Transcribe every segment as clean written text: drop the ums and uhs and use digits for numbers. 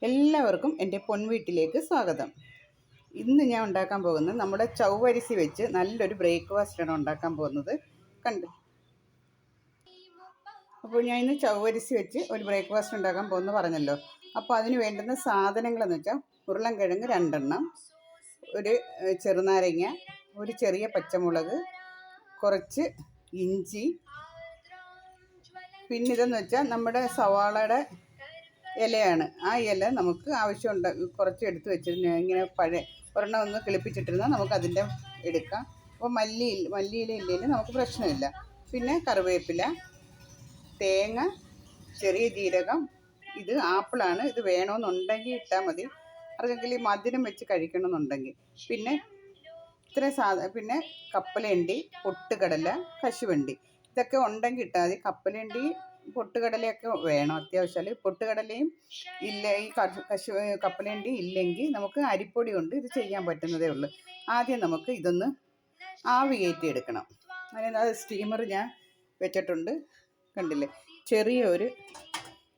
എല്ലാവർക്കും എൻ്റെ പൊൻവീട്ടിലേക്ക് സ്വാഗതം. ഇന്ന് ഞാൻ ഉണ്ടാക്കാൻ പോകുന്നത് നമ്മുടെ ചവ്വരിസി വെച്ച് നല്ലൊരു ബ്രേക്ക്ഫാസ്റ്റാണ് ഉണ്ടാക്കാൻ പോകുന്നത്. കണ്ടു. അപ്പോൾ ഞാൻ ഇന്ന് ചവ്വരിസി വെച്ച് ഒരു ബ്രേക്ക്ഫാസ്റ്റ് ഉണ്ടാക്കാൻ പോകുന്നു പറഞ്ഞല്ലോ. അപ്പോൾ അതിന് വേണ്ടുന്ന സാധനങ്ങളെന്ന് വെച്ചാൽ ഉരുളൻകിഴങ്ങ് 2 എണ്ണം, ഒരു ചെറുനാരങ്ങ, ഒരു ചെറിയ പച്ചമുളക്, കുറച്ച് ഇഞ്ചി, പിന്നെ ഇതെന്ന് വെച്ചാൽ നമ്മുടെ സവാളയുടെ ഇലയാണ്. ആ ഇല നമുക്ക് ആവശ്യമുണ്ട് കുറച്ച് എടുത്ത് വെച്ചിരുന്നു. ഇങ്ങനെ ഒരെണ്ണം ഒന്ന് കിളിപ്പിച്ചിട്ടിരുന്നാൽ നമുക്കതിൻ്റെ എടുക്കാം. അപ്പോൾ മല്ലിയില ഇല്ലെങ്കിൽ നമുക്ക് പ്രശ്നമില്ല. പിന്നെ കറിവേപ്പില, തേങ്ങ, ചെറിയ ജീരകം, ഇത് ആപ്പിളാണ്. ഇത് വേണമെന്നുണ്ടെങ്കിൽ ഇട്ടാൽ മതി, ആർക്കെങ്കിലും മധുരം വെച്ച് കഴിക്കണമെന്നുണ്ടെങ്കിൽ. പിന്നെ പിന്നെ കപ്പലണ്ടി, പൊട്ടുകടല, കശുവണ്ടി, ഇതൊക്കെ ഉണ്ടെങ്കിൽ ഇട്ടാൽ മതി. കപ്പലണ്ടി പൊട്ടുകടലയൊക്കെ വേണം അത്യാവശ്യം. പൊട്ടുകടലയും ഇല്ല, ഈ കപ്പലണ്ടി ഇല്ലെങ്കിൽ നമുക്ക് അരിപ്പൊടി കൊണ്ട് ഇത് ചെയ്യാൻ പറ്റുന്നതേ ഉള്ളൂ. ആദ്യം നമുക്ക് ഇതൊന്ന് ആവി കയറ്റി എടുക്കണം. അതിനകത്ത് സ്റ്റീമർ ഞാൻ വെച്ചിട്ടുണ്ട്, കണ്ടില്ലേ.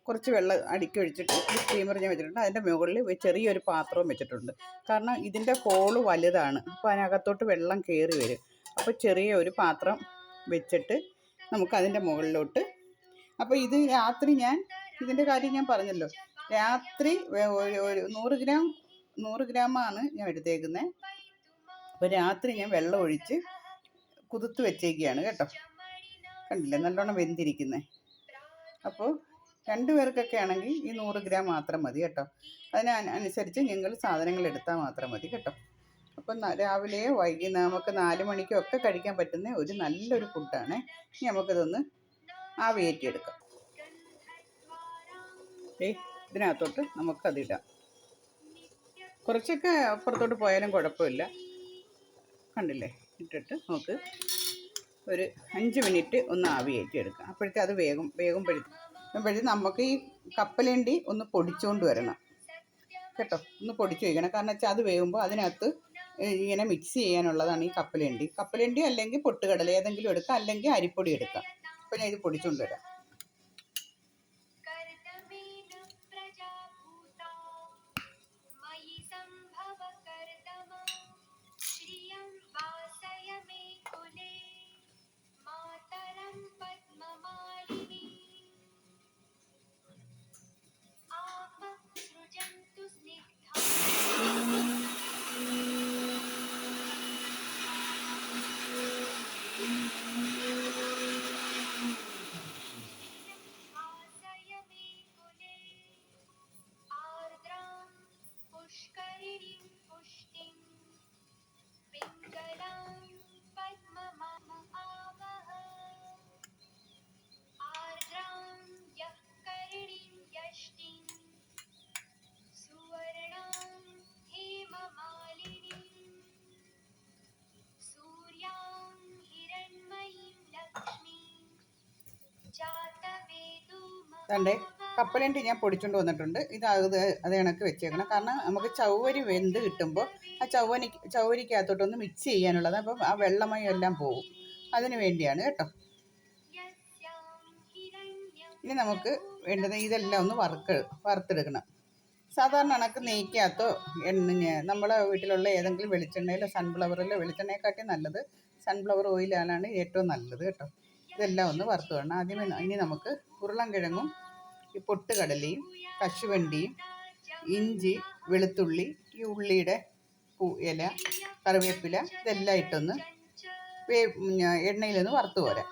കുറച്ച് വെള്ളം ഒഴിച്ചിട്ട് ഒരു സ്റ്റീമർ ഞാൻ വെച്ചിട്ടുണ്ട്. അതിൻ്റെ മുകളിൽ ചെറിയൊരു പാത്രവും വെച്ചിട്ടുണ്ട്. കാരണം ഇതിൻ്റെ ഹോള് വലുതാണ്, അപ്പോൾ അതിനകത്തോട്ട് വെള്ളം കയറി വരും. അപ്പോൾ ചെറിയ ഒരു പാത്രം വെച്ചിട്ട് നമുക്കതിൻ്റെ മുകളിലോട്ട്. അപ്പോൾ ഇത് രാത്രി ഇതിൻ്റെ കാര്യം ഞാൻ പറഞ്ഞല്ലോ, രാത്രി ഒരു 100 ഗ്രാമാണ് ഞാൻ എടുത്തേക്കുന്നത്. അപ്പോൾ രാത്രി ഞാൻ വെള്ളം ഒഴിച്ച് കുതിർത്ത് വെച്ചേക്കുകയാണ് കേട്ടോ. കണ്ടില്ലേ, നല്ലോണം വെന്തിരിക്കുന്നത്. അപ്പോൾ 2 പേർക്കൊക്കെ ആണെങ്കിൽ ഈ 100 ഗ്രാം മാത്രം മതി കേട്ടോ. അതിനനുസരിച്ച് നിങ്ങൾ സാധനങ്ങൾ എടുത്താൽ മാത്രം മതി കേട്ടോ. അപ്പം രാവിലെയോ നമുക്ക് 4 മണിക്കോ ഒക്കെ കഴിക്കാൻ പറ്റുന്ന ഒരു നല്ലൊരു ഫുഡാണ്. ഇനി നമുക്കിതൊന്ന് ആവിയേറ്റിയെടുക്കാം. ഇതിനകത്തോട്ട് നമുക്കതിടാം. കുറച്ചൊക്കെ അപ്പുറത്തോട്ട് പോയാലും കുഴപ്പമില്ല. കണ്ടില്ലേ, ഇട്ടിട്ട് നമുക്ക് ഒരു 5 മിനിറ്റ് ഒന്ന് ആവിയേറ്റിയെടുക്കാം. അപ്പോഴത്തെ അത് വേകുമ്പോഴത്തേക്ക് നമുക്ക് ഈ കപ്പലണ്ടി ഒന്ന് പൊടിച്ചുകൊണ്ട് വരണം കേട്ടോ. ഒന്ന് പൊടിച്ച് വയ്ക്കണം. കാരണം വെച്ചാൽ അത് വേകുമ്പോൾ അതിനകത്ത് ഇങ്ങനെ മിക്സ് ചെയ്യാനുള്ളതാണ് ഈ കപ്പലണ്ടി അല്ലെങ്കിൽ പൊട്ടുകടല ഏതെങ്കിലും എടുക്കാം, അല്ലെങ്കിൽ അരിപ്പൊടി എടുക്കാം. അപ്പോൾ ഞാൻ ഇത് പൊടിച്ചുകൊണ്ട് വരാം. തൻ്റെ കപ്പലണ്ടി ഞാൻ പൊടിച്ചുകൊണ്ട് വന്നിട്ടുണ്ട്. അത് കണക്ക് വെച്ചേക്കണം. കാരണം നമുക്ക് ചവ്വരി വെന്ത് കിട്ടുമ്പോൾ ആ ചവ്വരിക്കകത്തോട്ടൊന്ന് മിക്സ് ചെയ്യാനുള്ളത്. അപ്പം ആ വെള്ളമയം എല്ലാം പോകും. അതിന് വേണ്ടിയാണ് കേട്ടോ. ഇനി നമുക്ക് വേണ്ടത് ഇതെല്ലാം ഒന്ന് വറുത്തെടുക്കണം. സാധാരണ കണക്ക് നെയ്ക്കകത്തോ നമ്മളെ വീട്ടിലുള്ള ഏതെങ്കിലും വെളിച്ചെണ്ണയിലോ സൺഫ്ലവറിലോ, വെളിച്ചെണ്ണയെക്കാട്ടി നല്ലത് സൺഫ്ലവർ ഓയിലാണ് ഏറ്റവും നല്ലത് കേട്ടോ. ഇതെല്ലാം ഒന്ന് വറുത്ത് വേണം ആദ്യമേ. ഇനി നമുക്ക് ഉരുളൻകിഴങ്ങും ഈ പൊട്ടുകടലയും കശുവണ്ടിയും ഇഞ്ചി, വെളുത്തുള്ളി, ഈ ഉള്ളിയുടെ ഇല, കറിവേപ്പില, ഇതെല്ലാം ഇട്ടൊന്ന് എണ്ണയിലൊന്ന് വറുത്ത് പോരാം.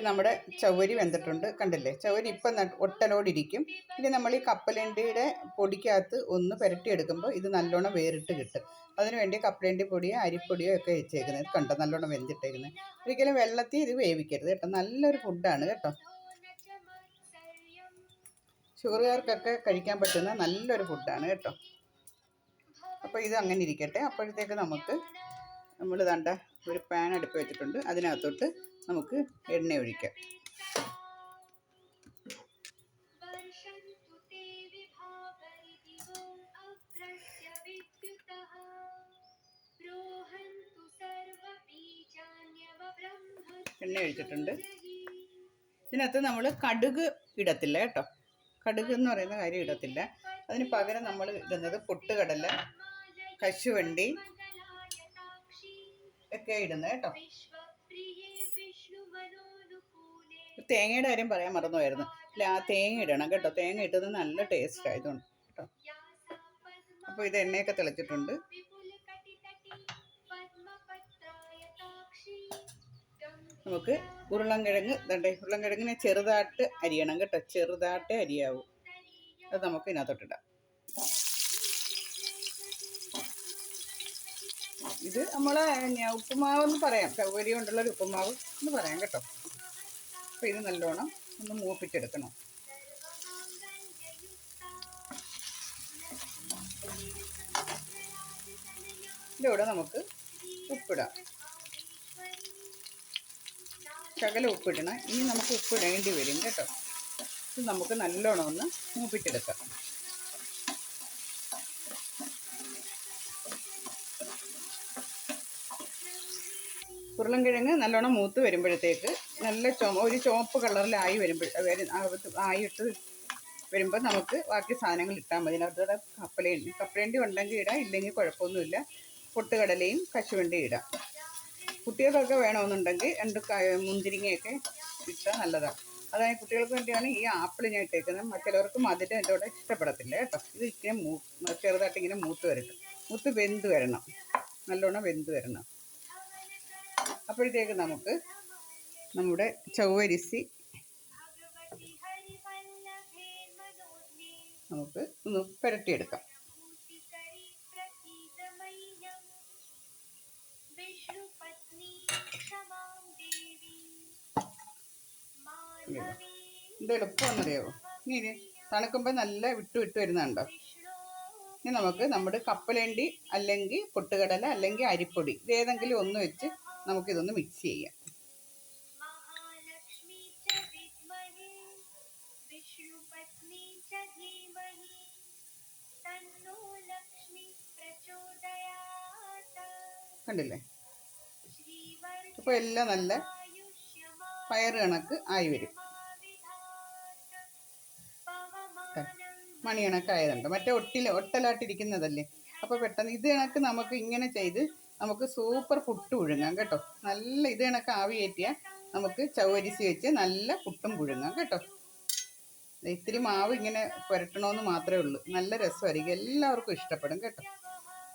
നമ്മുടെ ചവ്വരി വെന്തിട്ടുണ്ട്, കണ്ടില്ലേ. ചവ്വരി ഇപ്പം ഒട്ടലോടിരിക്കും. ഇനി നമ്മൾ ഈ കപ്പലണ്ടിയുടെ പൊടിക്കകത്ത് ഒന്ന് പുരട്ടിയെടുക്കുമ്പോൾ ഇത് നല്ലോണം വേറിട്ട് കിട്ടും. അതിനുവേണ്ടി കപ്പലണ്ടി പൊടിയോ അരിപ്പൊടിയോ ഒക്കെ വെച്ചേക്കുന്നത് കണ്ടോ, നല്ലോണം വെന്തിട്ടേക്കുന്നത്. ഒരിക്കലും വെള്ളത്തിൽ ഇത് വേവിക്കരുത് കേട്ടോ. നല്ലൊരു ഫുഡാണ് കേട്ടോ. ഷുഗറുകാർക്കൊക്കെ കഴിക്കാൻ പറ്റുന്ന നല്ലൊരു ഫുഡാണ് കേട്ടോ. അപ്പോൾ ഇത് അങ്ങനെ ഇരിക്കട്ടെ. അപ്പോഴത്തേക്ക് നമ്മൾ ദാണ്ട ഒരു പാൻ അടുപ്പ് വെച്ചിട്ടുണ്ട്. അതിനകത്തോട്ട് നമുക്ക് എണ്ണ ഒഴിക്കാം. എണ്ണ ഒഴിച്ചിട്ടുണ്ട്. ഇതിനകത്ത് നമ്മൾ കടുക് ഇടത്തില്ല കേട്ടോ. കടുക് എന്ന് പറയുന്ന കാര്യം ഇടത്തില്ല. അതിന് പകരം നമ്മൾ ഇടുന്നത് പൊട്ടുകടല, കശുവണ്ടി ഒക്കെ ഇടുന്നത് കേട്ടോ. തേങ്ങയുടെ കാര്യം പറയാൻ മറന്നുപോയായിരുന്നു. ആ തേങ്ങ ഇടണം കേട്ടോ. തേങ്ങ ഇട്ടത് നല്ല ടേസ്റ്റ് ആയതുകൊണ്ട് കേട്ടോ. അപ്പോൾ ഇത് എണ്ണയൊക്കെ തിളച്ചിട്ടുണ്ട്. നമുക്ക് ഉരുളൻകിഴങ്ങിനെ ചെറുതായിട്ട് അരിയണം കേട്ടോ. ചെറുതായിട്ടേ അരിയാവൂ. അത് നമുക്ക് ഇതിനകത്തോട്ടിടാം. ഇത് നമ്മളെ ഉപ്പുമാവെന്ന് പറയാം. സൗകര്യം കൊണ്ടുള്ളൊരു ഉപ്പുമാവ് എന്ന് പറയാം കേട്ടോ. അപ്പോൾ ഇത് നല്ലോണം ഒന്ന് മൂപ്പിച്ചെടുക്കണം. ഇതിലൂടെ നമുക്ക് ഉപ്പിടാം. ശകലം ഉപ്പിടണം. ഇനി നമുക്ക് ഉപ്പിടേണ്ടി വരും കേട്ടോ. ഇത് നമുക്ക് നല്ലോണം ഒന്ന് മൂപ്പിച്ചെടുക്കാം. ഉരുളൻകിഴങ്ങ് നല്ലോണം മൂത്ത് വരുമ്പോഴത്തേക്ക് നല്ല ഒരു ചുവപ്പ് കളറിലായി ആയിട്ട് വരുമ്പോൾ നമുക്ക് ബാക്കി സാധനങ്ങൾ ഇട്ടാൽ മതി. അതിനകത്തൂടെ കപ്പലണ്ടി ഉണ്ടെങ്കിൽ ഇടാം, ഇല്ലെങ്കിൽ കുഴപ്പമൊന്നുമില്ല. പൊട്ടുകടലയും കശുവണ്ടിയും ഇടാം. കുട്ടികൾക്കൊക്കെ വേണമെന്നുണ്ടെങ്കിൽ 2 മുന്തിരിങ്ങയൊക്കെ ഇട്ടാൽ നല്ലതാണ്. അതായത് കുട്ടികൾക്ക് വേണ്ടിയാണ് ഈ ആപ്പിൾ ഞാൻ ഇട്ടേക്കുന്നത്. മറ്റുള്ളവർക്ക് മധുരം എൻ്റെ കൂടെ ഇഷ്ടപ്പെടത്തില്ല കേട്ടോ. ഇത് ഇങ്ങനെ ചെറുതായിട്ട് ഇങ്ങനെ മൂത്ത് വരട്ടെ. മൂത്ത് വെന്ത് വരണം, നല്ലോണം വെന്ത് വരണം. അപ്പോഴത്തേക്ക് നമുക്ക് നമ്മുടെ ചവ്വരിസി നമുക്ക് ഒന്ന് പുരട്ടിയെടുക്കാം. ഇത് എളുപ്പമെന്നറിയാവോ? ഇനി തണുക്കുമ്പോൾ നല്ല വിട്ട് വരുന്നുണ്ടോ? ഇനി നമുക്ക് നമ്മുടെ കപ്പലണ്ടി അല്ലെങ്കിൽ പൊട്ടുകടല അല്ലെങ്കിൽ അരിപ്പൊടി ഇതേതെങ്കിലും ഒന്ന് വെച്ച് നമുക്കിതൊന്ന് മിക്സ് ചെയ്യാം. കണ്ടില്ലേ? അപ്പോൾ എല്ലാം നല്ല പയറ് കണക്ക് ആയി വരും. മണി കണക്കായതുണ്ട്. മറ്റേ ഒട്ടലായിട്ടിരിക്കുന്നതല്ലേ. അപ്പോൾ പെട്ടെന്ന് ഇത് കണക്ക് നമുക്ക് ഇങ്ങനെ ചെയ്ത് നമുക്ക് സൂപ്പർ പുട്ട് പുഴുങ്ങാം കേട്ടോ. നല്ല ഇത് കണക്ക് ആവി കയറ്റിയാൽ നമുക്ക് ചവ്വരിസി വെച്ച് നല്ല പുട്ടും പുഴുങ്ങാം കേട്ടോ. ഇത്തിരി മാവ് ഇങ്ങനെ പുരട്ടണമെന്ന് മാത്രമേ ഉള്ളൂ. നല്ല രസമായിരിക്കും, എല്ലാവർക്കും ഇഷ്ടപ്പെടും കേട്ടോ.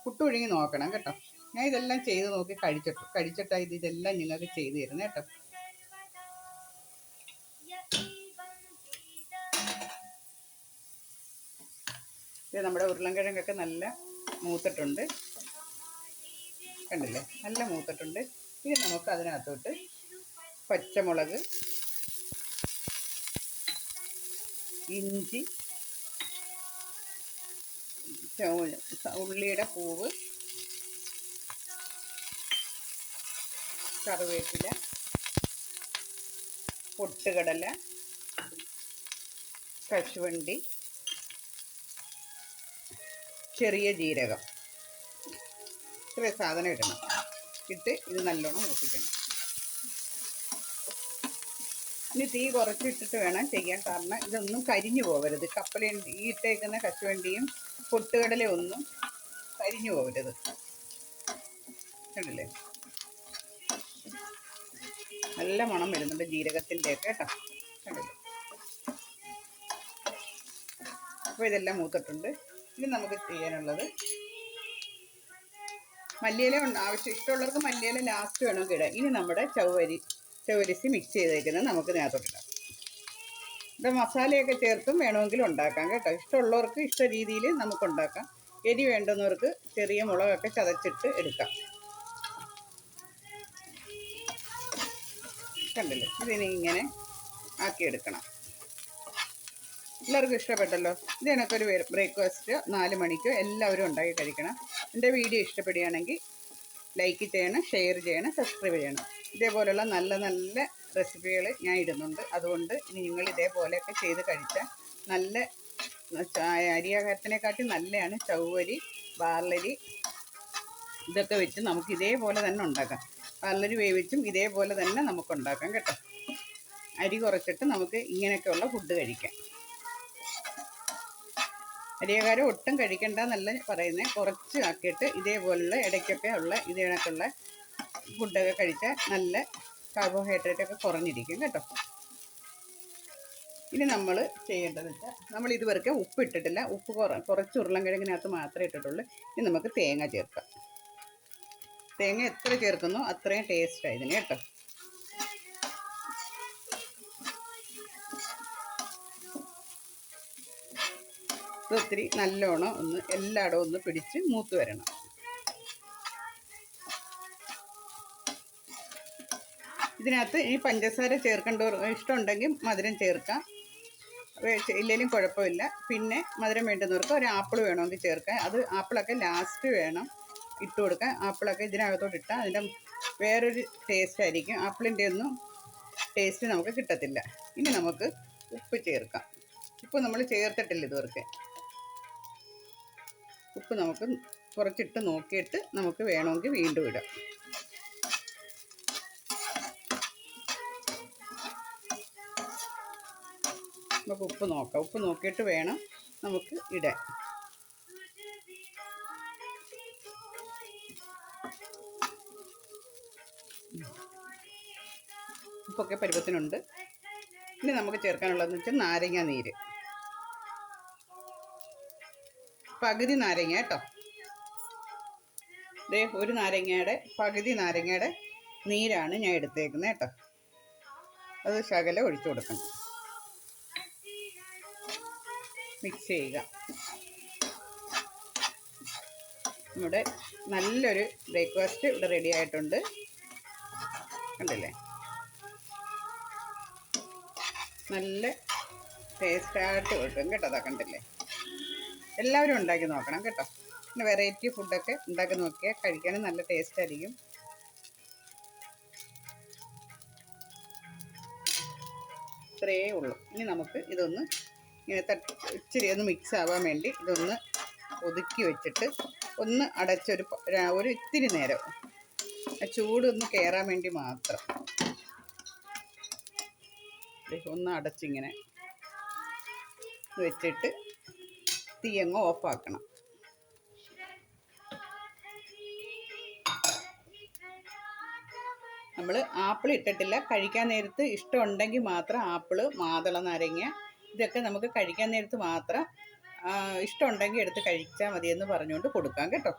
പുട്ട് പുഴുങ്ങി നോക്കണം കേട്ടോ. ഞാൻ ഇതെല്ലാം ചെയ്ത് നോക്കി കഴിച്ചിട്ടാണ് ഇതെല്ലാം നിങ്ങൾക്ക് ചെയ്തു തരുന്നത് കേട്ടോ. ഇത് നമ്മുടെ ഉരുളൻകിഴങ്ങൊക്കെ നല്ല മൂത്തിട്ടുണ്ട്, കണ്ടില്ലേ? നല്ല മൂത്തിട്ടുണ്ട്. ഇനി നമുക്ക് അതിനകത്തോട്ട് പച്ചമുളക്, ഇഞ്ചി, ഉള്ളിയുടെ പൂവ്, കറിവേപ്പില, പൊട്ടുകടല, കശുവണ്ടി, ചെറിയ ജീരകം, ഇത്രയും സാധനം ഇടണം. ഇട്ട് ഇത് നല്ലോണം മൂപ്പിക്കണം. ഇനി തീ കുറച്ചിട്ടിട്ട് വേണം ചെയ്യാൻ. കാരണം ഇതൊന്നും കരിഞ്ഞു പോകരുത്. കപ്പലണ്ടി ഈ ഇട്ടേക്കുന്ന കശുവണ്ടിയും പൊട്ടുകടലയും ഒന്നും കരിഞ്ഞു പോകരുത്. കണ്ടില്ലേ? നല്ല മണം വരുന്നുണ്ട് ജീരകത്തിൻ്റെയൊക്കെ കേട്ടോ. കണ്ടില്ലേ? അപ്പോൾ ഇതെല്ലാം മൂത്തിട്ടുണ്ട്. ഇനി നമുക്ക് ചെയ്യാനുള്ളത് മല്ലിയില ആവശ്യം ഇഷ്ടമുള്ളവർക്ക് മല്ലിയില ലാസ്റ്റ് വേണമെങ്കിൽ ഇടാം. ഇനി നമ്മുടെ ചവ്വരിസി മിക്സ് ചെയ്തേക്കുന്നത് നമുക്ക് നേരത്തോട്ടിടാം. ഇവിടെ മസാലയൊക്കെ ചേർത്തും വേണമെങ്കിലും ഉണ്ടാക്കാം കേട്ടോ. ഇഷ്ടമുള്ളവർക്ക് ഇഷ്ട രീതിയിൽ നമുക്കുണ്ടാക്കാം. എരി വേണ്ടുന്നവർക്ക് ചെറിയ മുളകൊക്കെ ചതച്ചിട്ട് എടുക്കാം. കണ്ടില്ലേ? ഇതിനി ഇങ്ങനെ ആക്കിയെടുക്കണം. എല്ലാവർക്കും ഇഷ്ടപ്പെട്ടല്ലോ. ഇത് കണക്കൊരു ബ്രേക്ക്ഫാസ്റ്റ് 4 മണിക്കോ എല്ലാവരും ഉണ്ടാക്കി കഴിക്കണം. എൻ്റെ വീഡിയോ ഇഷ്ടപ്പെടുകയാണെങ്കിൽ ലൈക്ക് ചെയ്യണം, ഷെയർ ചെയ്യണം, സബ്സ്ക്രൈബ് ചെയ്യണം. ഇതേപോലെയുള്ള നല്ല നല്ല റെസിപ്പികൾ ഞാൻ ഇടുന്നുണ്ട്. അതുകൊണ്ട് ഇനി നിങ്ങൾ ഇതേപോലെയൊക്കെ ചെയ്ത് കഴിച്ചാൽ നല്ല അരിയാഹാരത്തിനെക്കാട്ടി നല്ലതാണ് ചവ്വരി, ബാർലരി ഇതൊക്കെ വെച്ച് നമുക്ക് ഇതേപോലെ തന്നെ ഉണ്ടാക്കാം. ബാർലരി വേവിച്ചും ഇതേപോലെ തന്നെ നമുക്കുണ്ടാക്കാം കേട്ടോ. അരി കുറച്ചിട്ട് നമുക്ക് ഇങ്ങനെയൊക്കെയുള്ള ഫുഡ് കഴിക്കാം. അരിയാഹാരം ഒട്ടും കഴിക്കണ്ടെന്നല്ല പറയുന്നത്, കുറച്ച് ആക്കിയിട്ട് ഇതേപോലുള്ള ഇടയ്ക്കൊക്കെ ഉള്ള ഇത് കണക്കുള്ള ഫുഡൊക്കെ കഴിച്ചാൽ നല്ല കാർബോഹൈഡ്രേറ്റൊക്കെ കുറഞ്ഞിരിക്കും കേട്ടോ. ഇനി നമ്മൾ ചെയ്യേണ്ടതെന്ന് വെച്ചാൽ, നമ്മൾ ഇതുവരെ ഉപ്പ് ഇട്ടിട്ടില്ല. ഉപ്പ് കുറച്ച് ഉരുളൻകിഴങ്ങിനകത്ത് മാത്രമേ ഇട്ടിട്ടുള്ളൂ. ഇനി നമുക്ക് തേങ്ങ ചേർക്കാം. തേങ്ങ എത്ര ചേർക്കുന്നോ അത്രയും ടേസ്റ്റാണ് ഇതിന് കേട്ടോ. ഇത് ഒത്തിരി നല്ലോണം ഒന്ന് എല്ലായിടവും ഒന്ന് പിടിച്ച് മൂത്ത് വരണം. ഇതിനകത്ത് ഈ പഞ്ചസാര ചേർക്കേണ്ടവർ ഇഷ്ടമുണ്ടെങ്കിൽ മധുരം ചേർക്കാം, ഇല്ലെങ്കിലും കുഴപ്പമില്ല. പിന്നെ മധുരം വേണ്ടുന്നവർക്ക് ഒരു ആപ്പിൾ വേണമെങ്കിൽ ചേർക്കാം. അത് ആപ്പിളൊക്കെ ലാസ്റ്റ് വേണം ഇട്ട് കൊടുക്കാൻ. ആപ്പിളൊക്കെ ഇതിനകത്തോട്ട് ഇട്ടാൽ അതിൻ്റെ വേറൊരു ടേസ്റ്റ് ആയിരിക്കും. ആപ്പിളിൻ്റെ ഒന്നും ടേസ്റ്റ് നമുക്ക് കിട്ടത്തില്ല. ഇനി നമുക്ക് ഉപ്പ് ചേർക്കാം. ഉപ്പ് നമ്മൾ ചേർത്തിട്ടില്ല ഇതുവരെ. ഉപ്പ് നമുക്ക് കുറച്ചിട്ട് നോക്കിയിട്ട് നമുക്ക് വേണമെങ്കിൽ വീണ്ടും ഇടാം. നമുക്ക് ഉപ്പ് നോക്കാം. ഉപ്പ് നോക്കിയിട്ട് വേണം നമുക്ക് ഇടാൻ. ഉപ്പൊക്കെ പരുവത്തിനുണ്ട്. ഇനി നമുക്ക് ചേർക്കാനുള്ളതെന്ന് വെച്ചാൽ നാരങ്ങ നീര്, പകുതി നാരങ്ങ കേട്ടോ. ദേ ഒരു നാരങ്ങയുടെ പകുതി നാരങ്ങയുടെ നീരാണ് ഞാൻ എടുത്തേക്കുന്നത് കേട്ടോ. അത് ശകലം ഒഴിച്ചു കൊടുക്കണം. മിക്സ് ചെയ്യുക. നമ്മുടെ നല്ലൊരു ബ്രേക്ക്ഫാസ്റ്റ് ഇവിടെ റെഡി ആയിട്ടുണ്ട്. കണ്ടില്ലേ, നല്ല ടേസ്റ്റായിട്ട് കിട്ടും കേട്ടോ. അതാ കണ്ടില്ലേ, എല്ലാവരും ഉണ്ടാക്കി നോക്കണം കേട്ടോ. പിന്നെ വെറൈറ്റി ഫുഡൊക്കെ ഉണ്ടാക്കി നോക്കിയാൽ കഴിക്കാനും നല്ല ടേസ്റ്റ് ആയിരിക്കും. ഇത്രയേ ഉള്ളൂ. ഇനി നമുക്ക് ഇതൊന്ന് ഇങ്ങനെ ഇച്ചിരി ഒന്ന് മിക്സ് ആവാൻ വേണ്ടി ഇതൊന്ന് ഒതുക്കി വെച്ചിട്ട് ഒന്ന് ഒരു ഇത്തിരി നേരം ചൂടൊന്ന് കയറാൻ വേണ്ടി മാത്രം ഒന്ന് അടച്ചിങ്ങനെ വെച്ചിട്ട് തീയങ്ങ് ഓഫാക്കണം. നമ്മൾ ആപ്പിൾ ഇട്ടിട്ടില്ല. കഴിക്കാൻ നേരത്ത് ഇഷ്ടമുണ്ടെങ്കിൽ മാത്രം ആപ്പിള്, മാതള നാരങ്ങ ഇതൊക്കെ നമുക്ക് കഴിക്കാൻ നേരത്ത് മാത്രം ഇഷ്ടമുണ്ടെങ്കിൽ എടുത്ത് കഴിച്ചാൽ മതിയെന്ന് പറഞ്ഞുകൊണ്ട് കൊടുക്കാം കേട്ടോ.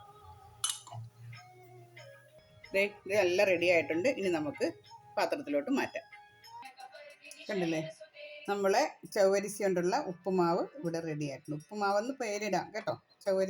ഇതെല്ലാം റെഡി ആയിട്ടുണ്ട്. ഇനി നമുക്ക് പാത്രത്തിലോട്ട് മാറ്റാം. കണ്ടില്ലേ, നമ്മളെ ചവ്വരിസി കൊണ്ടുള്ള ഉപ്പുമാവ് ഇവിടെ റെഡി ആയിട്ടുണ്ട്. ഉപ്പുമാവെന്ന് പേരിടാം കേട്ടോ, ചവ്വരിസി.